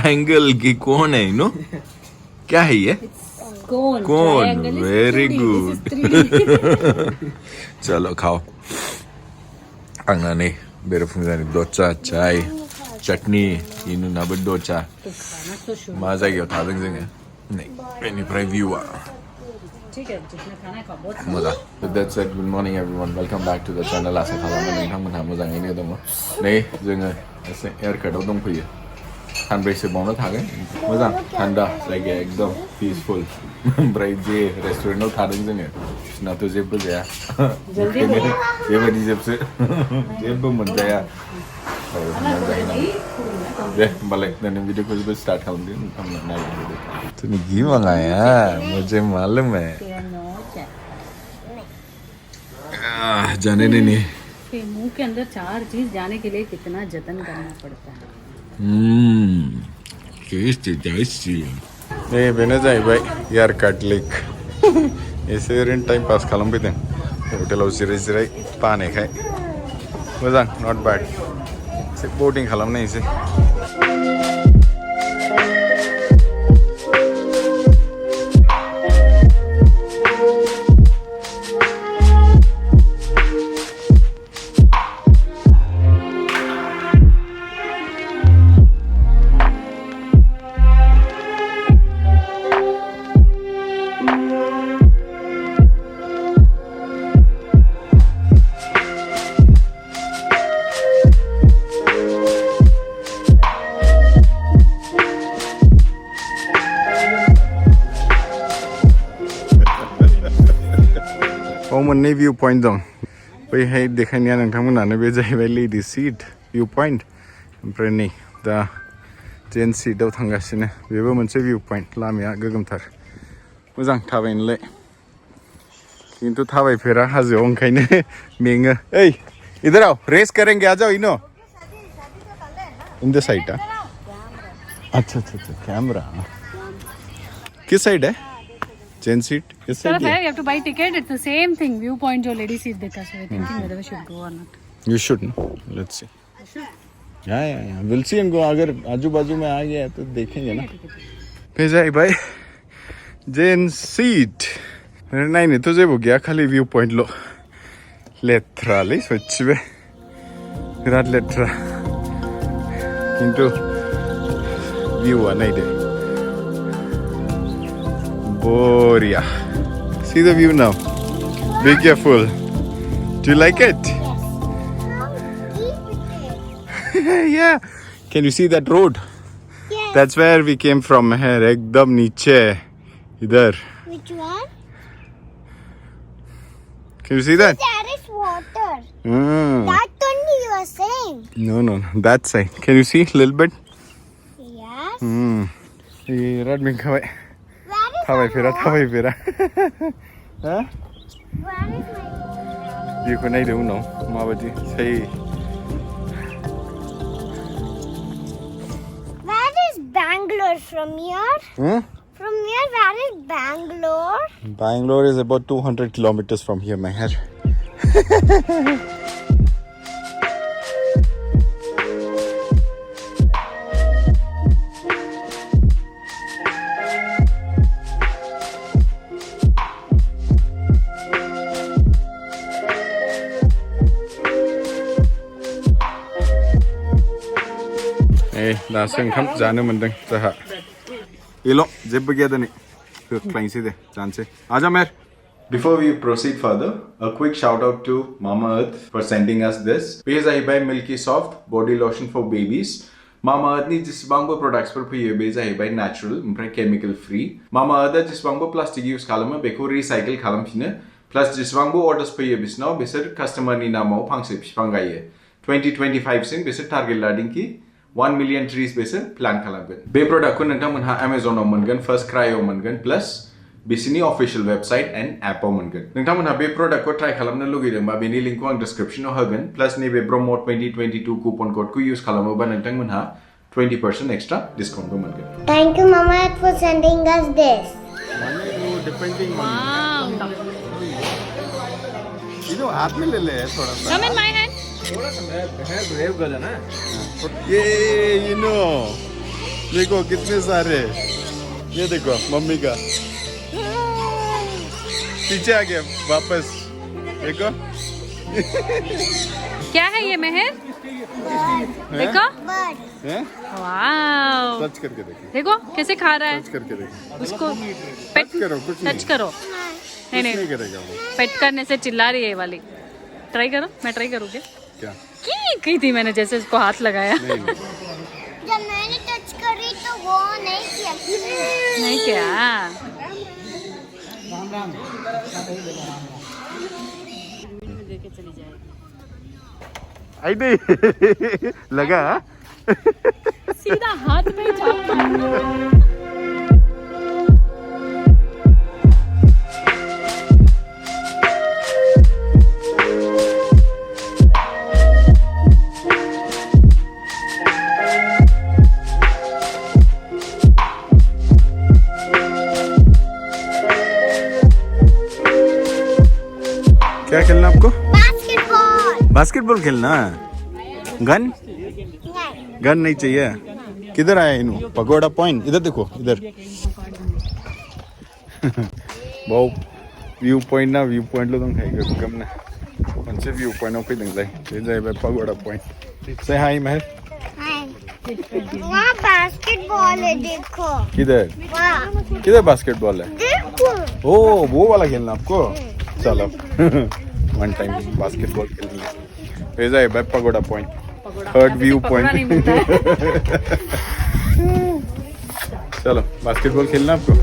Triangle की कौन है नो क्या है ये कौन वेरी गुड चलो खाओ आंगनानै बेरेफुंजानि दचा चाय चटनी इनु नाबो दचा मा जायगायाव थादों जोङो नै बेनिफ्राय भिउआ मोजां that's it good morning everyone welcome back to the channel आसा खालामो नोंथांमोनहा मोजाङैनो दङ नै जोङो एसे एयारकार्डआव दंफैयो सानब्रैसो बावनो थागोन मोजां थान्दा जायगाया एकदम पिसफुल ओमफ्राय जे रेस्टुरेन्टआव थादों जोङो बिसोरनाथ' जेबो जाया बेबायदि जोबसो जेबो मोनजाया दे होमबालाय नों भिडिअखौ स्टार्ट खालामदो नोंथांमोना नायदो तूने घी मंगाया मुझे मालूम है जाने नहीं मुंह के अंदर 4 चीज जाने के लिए कितना जतन करना पड़ता है टेस्टी नै बेनो जाहैबाय यारकाड लेक एसे ओरैनो टाइम पास खालामफैदों हटेलाव जिराय बानायखाय मोजां नट बेड एसे बोटिं खालामनायसै मोननै भिउ पॉइंट दं बैहाय देखायनाया नोंथांमोनानो बे जाहैबाय लेडि सीट भिउ पॉइंट ओमफ्राय नै दा जेन्ट्स सीटआव थांगासिनो बेबो मोनसे भिउ पॉइंट लामाया गोगोमथार मोजां थाबायनोलाय खिन्थु थाबायफेरा हाजोआव ओंखायनो मेङो ओइ इधर आओ रेस करेंगे आ जाओ इनो इन द साइड अच्छा कैमरा किस साइड है जेंट्स सीट इस side you have to buy ticket it's the same thing viewpoint जो lady seat देखा so I thinking whether we should go or not you should let's see yeah we'll see and go अगर आजू बाजू में आ गया तो देखेंगे ना भेजा भाई जेंट्स सीट मेरे नाइने तो जेबो गया खाली व्यू पॉइंट लो लेथ्रालै सच्चिबे बिराद लेथ्रा किन्तु भिउआ नायदो Boria. See the view now. Be careful. Do you like it? Yeah. Can you see that road? Yes. That's where we came from. Here, ekdam niche. Idhar. Which one? Can you see that? There is water. Mm. That only you are saying. No. That side. Can you see a little bit? Yes. Rat me kawai. Where is थाबायफेरा हाँ Where is my भिउखौ नायदो उनाव माबायदि सही Where is Bangalore from here? From here, where is Bangalore? Bangalore is about 200 kilometers from here, Meher. दासो ओंखाम जानो मोनदों जोंहा एल' जेबो गैया दिनै होख्लायनोसै दे जानोसै आजा मेर Before we proceed further, a quick shout out to Mamaearth for sending us this. बे जाहैबाय Milky Soft Body Lotion for Babies. Mamaearthनि जेसेबांबो प्रडाक्ट्सफोर फैयो बे जाहैबाय नेचुरल ओमफ्राय केमिकल फ्री. Mamaearthआ जेसेबांबो प्लास्टिक इउज खालामो बेखौ रिसाइकेल खालामफिनो. प्लस जेसेबांबो अर्डार्स फैयो बिसोरनाव बिसोर कास्टमारनि नामाव फांसे बिफां गायो. 2025 सिम बिसोर टारगेट लादों कि 1 million trees बेसोर प्लान खालामगोन. बे प्रडाक्टखौ नोंथांमोनहा Amazonआव मोनगोन, फर्स्ट क्राइआव मोनगोन, प्लस बिसिनि अफिशियल वेबसाइट एन्ड एपआव मोनगोन. नोंथांमोनहा बे प्रडाक्टखौ ट्राइ खालामनो लुगैदोंबा बेनि लिंकखौ आं डिस्क्रिप्शनाव होगोन. प्लस नैबे ब्रह्म 2022 कुपन कोडखौ इउज खालामोबा नोंथांमोनहा 20% एक्सट्रा डिस्काउन्टबो मोनगोन. Thank you, Mamaearth, for sending us this. हाथ में ले ले थोड़ा सा. Come in my hand. थोड़ा सा है ब्रेव कर ना. ये देखो कितने सारे हैं। ये देखो मम्मी का पीछे आ गया वापस। देखो क्या है ये मेहर? देखो Bird. हैं? वाओ, टच करके देखो, देखो कैसे खा रहा है। टच करके देखो। उसको पेट करो, कुछ नहीं। टच करो। नहीं नहीं नहीं, करेगा वो। पेट करने से चिल्ला रही है ये वाली। ट्राई करो, मैं ट्राई करूँ क्या? क्या? की थी मैंने जैसे इसको हाथ लगाया। नहीं नहीं। जब मैंने टच करी तो वो नहीं किया। नहीं क्या? लेके चली जाएगी। आई नहीं लगा। सीधा हाथ में चापता है। क्या खेलना आपको? बास्केटबॉल। बास्केटबॉल खेलना है। गन? नहीं। गन नहीं चाहिए। किधर आया इनू? Pagoda point. इधर देखो, इधर। बहुत व्यू पॉइंट ना, व्यू पॉइंट लो तुम खाएंगे कम ना। कौन से व्यू पॉइंट पे लग जाए? ये जाए पगोडा पॉइंट। से हाय महर। वहाँ बास्केटबॉल है, देखो। किधर? वहाँ किधर बास्केटबॉल है? देखो। ओ वो वाला खेलना आपको? चलो वन टाइम बास्केटबॉल खेलेंगे। ये जाए pagoda point, third view point. नहीं मिलता है। चलो बास्केटबॉल खेलना आपको?